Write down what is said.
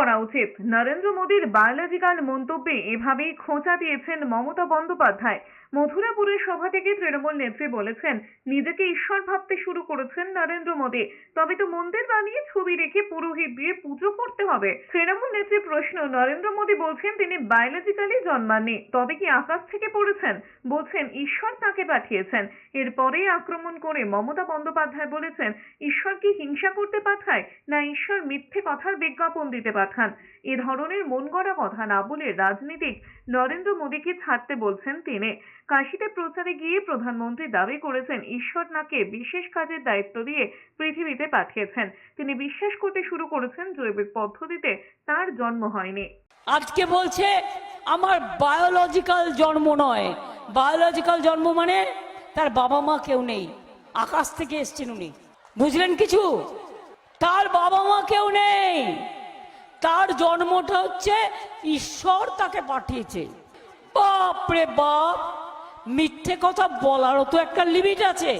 করা উচিত। নরেন্দ্র মোদীর বায়োলজিক্যাল মন্তব্যে এভাবেই খোঁচা দিয়েছেন মমতা বন্দ্যোপাধ্যায়। মথুরাপুরের সভা থেকে তৃণমূল নেত্রী বলেছেন, নিজেকে ঈশ্বর ভাবতে শুরু করেছেন নরেন্দ্র মোদী। তবে তো মন্দির বানিয়ে ছবি রেখে পুরোহিত দিয়ে পুজো করতে হবে। তৃণমূল নেত্রীর প্রশ্ন, নরেন্দ্র মোদী বলছেন তিনি বায়োলজিক্যালি জন্মাননি, তবে কি আকাশ থেকে পড়েছেন? বলছেন ঈশ্বর তাকে পাঠিয়েছেন। এরপরেই আক্রমণ করে মমতা বন্দ্যোপাধ্যায় বলেছেন, ঈশ্বর কি হিংসা করতে পাঠায়, না ঈশ্বর মিথ্যে কথার বিজ্ঞাপন দিতে পাঠান? এ ধরনের মন গড়া কথা না বলে রাজনীতিক নরেন্দ্র মোদীকে ছাড়তে বলছেন তিনি। কাশীতে প্রচারে গিয়ে প্রধানমন্ত্রী দাবি করেছেন, ঈশ্বর তাকে বিশেষ কাজের দায়িত্ব দিয়ে পৃথিবীতে পাঠিয়েছেন। তিনি বিশ্বাস করতে শুরু করেছেন জৈবিক পদ্ধতিতে তার জন্ম হয়নি। আজকে বলছে আমার বায়োলজিক্যাল জন্ম নয়। বায়োলজিক্যাল জন্ম মানে তার বাবা মা কেউ নেই, আকাশ থেকে এসছেন উনি। বুঝলেন কিছু? তার বাবা মা কেউ নেই, তার জন্মটা হচ্ছে ঈশ্বর তাকে পাঠিয়েছে। বাপ রে বাপ, মিথ্যে কথা বলারও তো একটা লিমিট আছে।